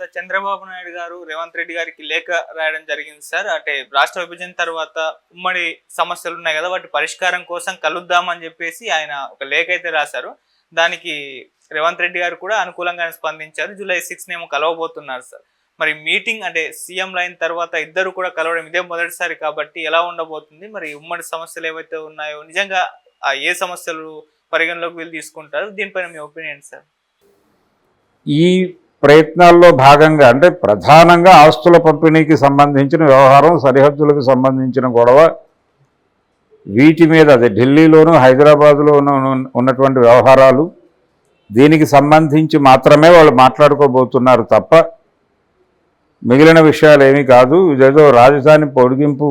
Sir Chandrababu Naidu గారు రేవంత్ రెడ్డి గారికి లేఖ రాయడం జరిగింది సార్. అంటే రాష్ట్ర విభజన తర్వాత ఉమ్మడి సమస్యలు ఉన్నాయి కదా, వాటి పరిష్కారం కోసం కలుద్దామని చెప్పేసి ఆయన ఒక లేఖ అయితే రాశారు. దానికి రేవంత్ రెడ్డి గారు కూడా అనుకూలంగానే స్పందించారు. జూలై 6 ఏమో కలవబోతున్నారు సార్. మరి మీటింగ్ అంటే సీఎం లైన్ తర్వాత ఇద్దరు కూడా కలవడం ఇదే మొదటిసారి కాబట్టి ఎలా ఉండబోతుంది? మరి ఉమ్మడి సమస్యలు ఏవైతే ఉన్నాయో నిజంగా ఏ సమస్యలు పరిగణలోకి వీళ్ళు తీసుకుంటారు? దీనిపైన మీ ఒపీనియన్ సార్. ఈ ప్రయత్నాల్లో భాగంగా అంటే ప్రధానంగా ఆస్తుల పంపిణీకి సంబంధించిన వ్యవహారం, సరిహద్దులకు సంబంధించిన గొడవ, వీటి మీద అదే ఢిల్లీలోను హైదరాబాద్లోనూ ఉన్నటువంటి వ్యవహారాలు, దీనికి సంబంధించి మాత్రమే వాళ్ళు మాట్లాడుకోబోతున్నారు తప్ప మిగిలిన విషయాలు ఏమీ కాదు. ఇదేదో రాజధాని పొడిగింపు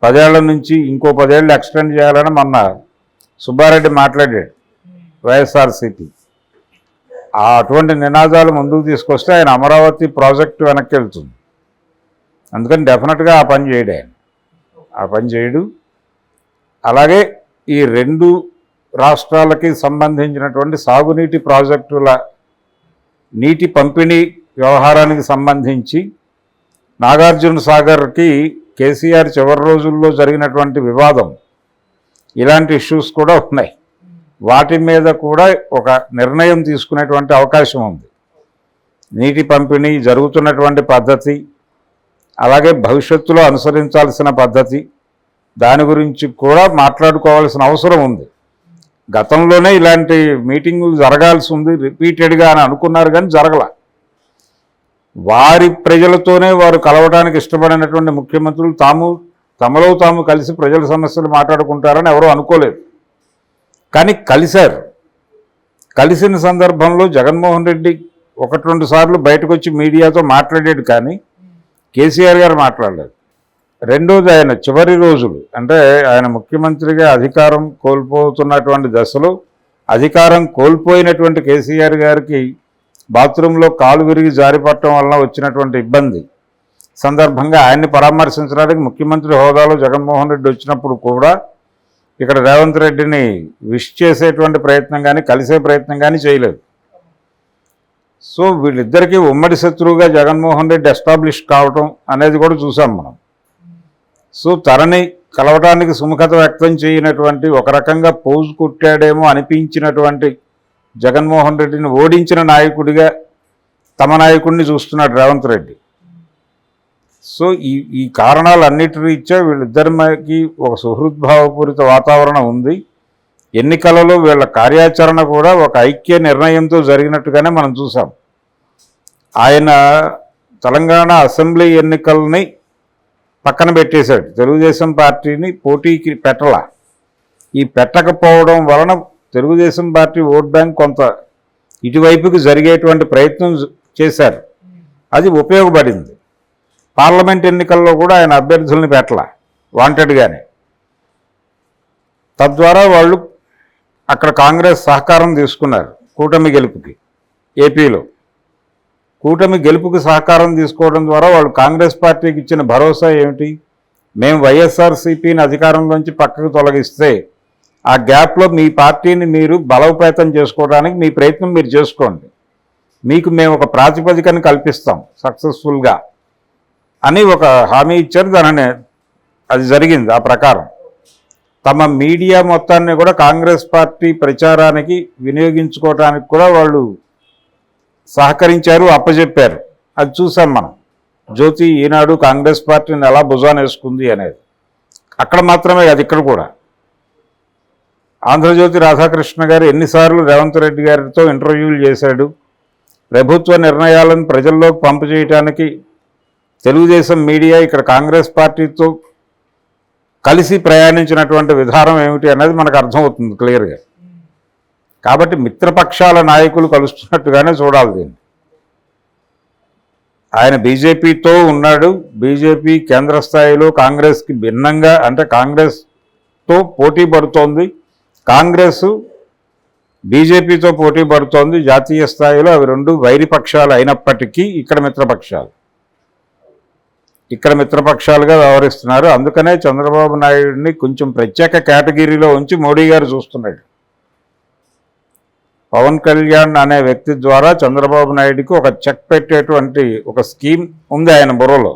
10 ఏళ్ల నుంచి ఇంకో 10 ఏళ్ళు ఎక్స్టెండ్ చేయాలని మొన్న సుబ్బారెడ్డి మాట్లాడాడు వైఎస్ఆర్సీపీ. అటువంటి నినాదాలు ముందుకు తీసుకొస్తే ఆయన అమరావతి ప్రాజెక్టు వెనక్కి వెళ్తుంది. అందుకని డెఫినెట్గా ఆ పని చేయడు, ఆయన ఆ పని చేయడు. అలాగే ఈ 2 రాష్ట్రాలకి సంబంధించినటువంటి సాగునీటి ప్రాజెక్టుల నీటి పంపిణీ వ్యవహారానికి సంబంధించి నాగార్జున సాగర్కి కేసీఆర్ చివరి రోజుల్లో జరిగినటువంటి వివాదం, ఇలాంటి ఇష్యూస్ కూడా ఉన్నాయి. వాటి మీద కూడా ఒక నిర్ణయం తీసుకునేటువంటి అవకాశం ఉంది. నీటి పంపిణీ జరుగుతున్నటువంటి పద్ధతి, అలాగే భవిష్యత్తులో అనుసరించాల్సిన పద్ధతి, దాని గురించి కూడా మాట్లాడుకోవాల్సిన అవసరం ఉంది. గతంలోనే ఇలాంటి మీటింగులు జరగాల్సి ఉంది రిపీటెడ్గా అని అనుకున్నారు, కానీ జరగల. వారి ప్రజలతోనే వారు కలవడానికి ఇష్టపడినటువంటి ముఖ్యమంత్రులు తమలో తాము కలిసి ప్రజల సమస్యలు మాట్లాడుకుంటారని ఎవరూ అనుకోలేదు. కానీ కలిశారు. కలిసిన సందర్భంలో జగన్మోహన్ రెడ్డి 1-2 సార్లు బయటకు వచ్చి మీడియాతో మాట్లాడాడు, కానీ కేసీఆర్ గారు మాట్లాడలేదు. రెండోది, ఆయన చివరి రోజులు అంటే ఆయన ముఖ్యమంత్రిగా అధికారం కోల్పోతున్నటువంటి దశలో అధికారం కోల్పోయినటువంటి కేసీఆర్ గారికి బాత్రూంలో కాలు విరిగి జారిపడటం వలన వచ్చినటువంటి ఇబ్బంది సందర్భంగా ఆయన్ని పరామర్శించడానికి ముఖ్యమంత్రి హోదాలో జగన్మోహన్ రెడ్డి వచ్చినప్పుడు కూడా ఇక్కడ రేవంత్ రెడ్డిని విష్ చేసేటువంటి ప్రయత్నం కానీ కలిసే ప్రయత్నం కానీ చేయలేదు. సో వీళ్ళిద్దరికీ ఉమ్మడి శత్రువుగా జగన్మోహన్ రెడ్డి ఎస్టాబ్లిష్ కావటం అనేది కూడా చూసాం మనం. సో తనని కలవడానికి సుముఖత వ్యక్తం చేయనటువంటి, ఒక రకంగా పోజు కుట్టాడేమో అనిపించినటువంటి జగన్మోహన్ రెడ్డిని ఓడించిన నాయకుడిగా తమ నాయకుడిని చూస్తున్నాడు రేవంత్ రెడ్డి. సో ఈ కారణాలన్నిటి రీత్యా వీళ్ళిద్దరికి ఒక సుహృద్భావపూరిత వాతావరణం ఉంది. ఎన్నికలలో వీళ్ళ కార్యాచరణ కూడా ఒక ఐక్య నిర్ణయంతో జరిగినట్టుగానే మనం చూసాం. ఆయన తెలంగాణ అసెంబ్లీ ఎన్నికల్ని పక్కన పెట్టేశాడు, తెలుగుదేశం పార్టీని పోటీకి పెట్టలా. ఈ పెట్టకపోవడం వలన తెలుగుదేశం పార్టీ ఓట్ బ్యాంక్ కొంత ఇటువైపుకి జరిగేటువంటి ప్రయత్నం చేశారు, అది ఉపయోగపడింది. పార్లమెంట్ ఎన్నికల్లో కూడా ఆయన అభ్యర్థుల్ని పెట్టలా వాంటెడ్గానే. తద్వారా వాళ్ళు అక్కడ కాంగ్రెస్ సహకారం తీసుకున్నారు కూటమి గెలుపుకి. ఏపీలో కూటమి గెలుపుకి సహకారం తీసుకోవడం ద్వారా వాళ్ళు కాంగ్రెస్ పార్టీకి ఇచ్చిన భరోసా ఏమిటి? మేము వైఎస్ఆర్సీపీని అధికారంలోంచి పక్కకు తొలగిస్తే ఆ గ్యాప్లో మీ పార్టీని మీరు బలోపేతం చేసుకోవడానికి మీ ప్రయత్నం మీరు చేసుకోండి, మీకు మేము ఒక ప్రాతిపదికను కల్పిస్తాం సక్సెస్ఫుల్గా అని ఒక హామీ ఇచ్చారు. దానిని అది జరిగింది. ఆ ప్రకారం తమ మీడియా మొత్తాన్ని కూడా కాంగ్రెస్ పార్టీ ప్రచారానికి వినియోగించుకోవడానికి కూడా వాళ్ళు సహకరించారు, అప్పచెప్పారు. అది చూసాం మనం. జ్యోతి ఈనాడు కాంగ్రెస్ పార్టీని ఎలా భుజాన వేసుకుంది అనేది అక్కడ మాత్రమే కాదు, ఇక్కడ కూడా. ఆంధ్రజ్యోతి రాధాకృష్ణ గారు ఎన్నిసార్లు రేవంత్ రెడ్డి గారితో ఇంటర్వ్యూలు చేశాడు. ప్రభుత్వ నిర్ణయాలను ప్రజల్లోకి పంపు చేయడానికి తెలుగుదేశం మీడియా ఇక్కడ కాంగ్రెస్ పార్టీతో కలిసి ప్రయాణించినటువంటి విధానం ఏమిటి అనేది మనకు అర్థమవుతుంది క్లియర్గా. కాబట్టి మిత్రపక్షాల నాయకులు కలుస్తున్నట్టుగానే చూడాలి దీన్ని. ఆయన బీజేపీతో ఉన్నాడు. బీజేపీ కేంద్ర స్థాయిలో కాంగ్రెస్కి భిన్నంగా, అంటే కాంగ్రెస్తో పోటీ పడుతోంది, కాంగ్రెస్ బీజేపీతో పోటీ పడుతోంది జాతీయ స్థాయిలో. అవి 2 వైరిపక్షాలు అయినప్పటికీ ఇక్కడ మిత్రపక్షాలుగా వ్యవహరిస్తున్నారు. అందుకనే చంద్రబాబు నాయుడిని కొంచెం ప్రత్యేక కేటగిరీలో ఉంచి మోడీ గారు చూస్తున్నాడు. పవన్ కళ్యాణ్ అనే వ్యక్తి ద్వారా చంద్రబాబు నాయుడుకి ఒక చెక్ పెట్టేటువంటి ఒక స్కీమ్ ఉంది ఆయన బుర్రలో.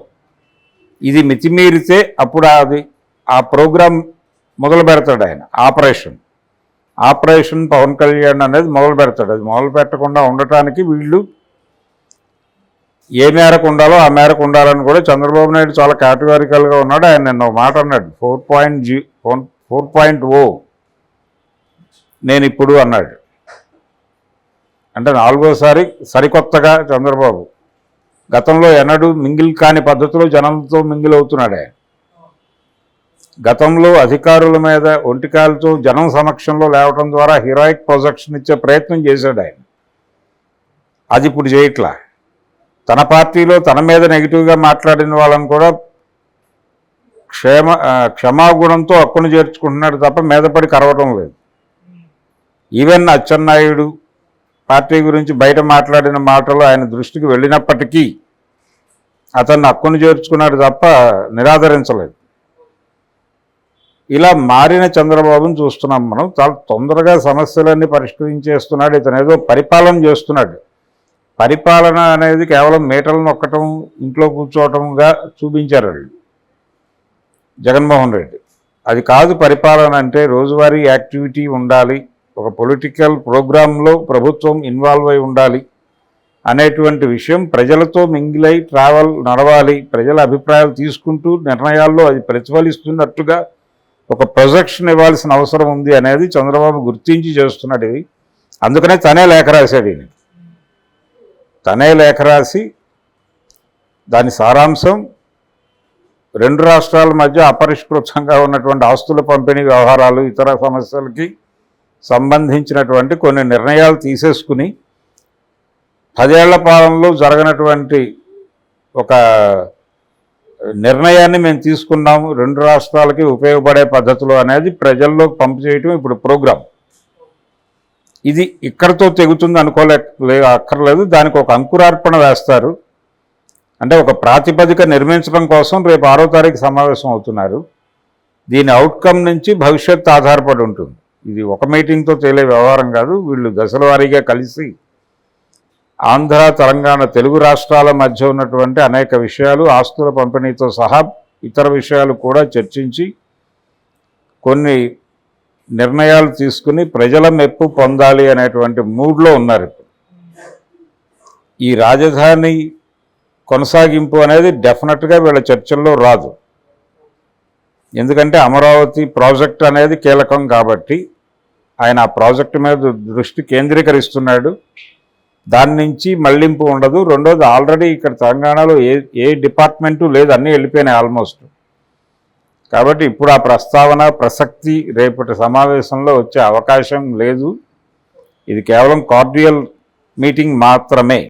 ఇది మితిమీరితే అప్పుడు ఆ ప్రోగ్రాం మొదలు పెడతాడు ఆయన. ఆపరేషన్ పవన్ కళ్యాణ్ అనేది మొదలు పెడతాడు. అది మొదలు పెట్టకుండా ఉండటానికి వీళ్ళు ఏ మేరకు ఉండాలో ఆ మేరకు ఉండాలని కూడా చంద్రబాబు నాయుడు చాలా కేటగారికల్గా ఉన్నాడు. ఆయన నిన్న ఒక మాట అన్నాడు, 4.0 నేను ఇప్పుడు అన్నాడు. అంటే 4వసారి సరికొత్తగా చంద్రబాబు గతంలో ఎన్నడూ మింగిల్ కాని పద్ధతిలో జనంతో మింగిల్ అవుతున్నాడు ఆయన. గతంలో అధికారుల మీద ఒంటికాలతో జనం సమక్షంలో లేవటం ద్వారా హీరోయిక్ ప్రొజెక్షన్ ఇచ్చే ప్రయత్నం చేశాడు ఆయన. అది ఇప్పుడు చేయట్లా. తన పార్టీలో తన మీద నెగిటివ్గా మాట్లాడిన వాళ్ళని కూడా క్షమాగుణంతో హక్కును చేర్చుకుంటున్నాడు తప్ప మీదపడి కరవటం లేదు. ఈవెన్ అచ్చెన్నాయుడు పార్టీ గురించి బయట మాట్లాడిన మాటలు ఆయన దృష్టికి వెళ్ళినప్పటికీ అతన్ని హక్కును చేర్చుకున్నాడు తప్ప నిరాదరించలేదు. ఇలా మారిన చంద్రబాబును చూస్తున్నాం మనం. చాలా తొందరగా సమస్యలన్నీ పరిష్కరించేస్తున్నాడు. ఇతను ఏదో పరిపాలన చేస్తున్నాడు. పరిపాలన అనేది కేవలం మీటలు నొక్కటం, ఇంట్లో కూర్చోవటంగా చూపించారు వాళ్ళు జగన్మోహన్ రెడ్డి. అది కాదు పరిపాలన అంటే. రోజువారీ యాక్టివిటీ ఉండాలి, ఒక పొలిటికల్ ప్రోగ్రాంలో ప్రభుత్వం ఇన్వాల్వ్ అయి ఉండాలి అనేటువంటి విషయం, ప్రజలతో మింగిలై నడవాలి, ప్రజల అభిప్రాయాలు తీసుకుంటూ నిర్ణయాల్లో అది ప్రతిఫలిస్తున్నట్టుగా ఒక ప్రొజెక్షన్ ఇవ్వాల్సిన అవసరం ఉంది అనేది చంద్రబాబు గుర్తించి చేస్తున్నాడు. ఇది అందుకనే తనే లేఖ రాశాడు. తనే లేఖ రాసి దాని సారాంశం 2 రాష్ట్రాల మధ్య అపరిష్కృతంగా ఉన్నటువంటి ఆస్తుల పంపిణీ వ్యవహారాలు, ఇతర సమస్యలకి సంబంధించినటువంటి కొన్ని నిర్ణయాలు తీసేసుకుని 10 ఏళ్ల పాలనలో జరగనటువంటి ఒక నిర్ణయాన్ని మేము తీసుకున్నాము 2 రాష్ట్రాలకి ఉపయోగపడే పద్ధతులు అనేది ప్రజల్లో పంపు చేయటం ఇప్పుడు ప్రోగ్రాం. ఇది ఇక్కడతో తెగుతుంది అక్కర్లేదు. దానికి ఒక అంకురార్పణ వేస్తారు. అంటే ఒక ప్రాతిపదిక నిర్మించడం కోసం రేపు 6వ తారీఖు సమావేశం అవుతున్నారు. దీని అవుట్కమ్ నుంచి భవిష్యత్తు ఆధారపడి ఉంటుంది. ఇది ఒక మీటింగ్తో తేలే వ్యవహారం కాదు. వీళ్ళు దశల వారీగా కలిసి ఆంధ్ర, తెలంగాణ, తెలుగు రాష్ట్రాల మధ్య ఉన్నటువంటి అనేక విషయాలు, ఆస్తుల పంపిణీతో సహా ఇతర విషయాలు కూడా చర్చించి కొన్ని నిర్ణయాలు తీసుకుని ప్రజల మెప్పు పొందాలి అనేటువంటి మూడ్లో ఉన్నారు. ఈ రాజధాని కొనసాగింపు అనేది డెఫినెట్గా వీళ్ళ చర్చల్లో రాదు. ఎందుకంటే అమరావతి ప్రాజెక్ట్ అనేది కీలకం కాబట్టి ఆయన ఆ ప్రాజెక్టు మీద దృష్టి కేంద్రీకరిస్తున్నాడు. దాని నుంచి మళ్లింపు ఉండదు. రెండోది, ఆల్రెడీ ఇక్కడ తెలంగాణలో ఏ డిపార్ట్మెంటు లేదు, అన్నీ వెళ్ళిపోయినాయి ఆల్మోస్ట్. కాబట్టి ఇప్పుడు ఆ ప్రసక్తి రేపటి సమావేశంలో వచ్చే అవకాశం లేదు. ఇది కేవలం కార్డియల్ మీటింగ్ మాత్రమే.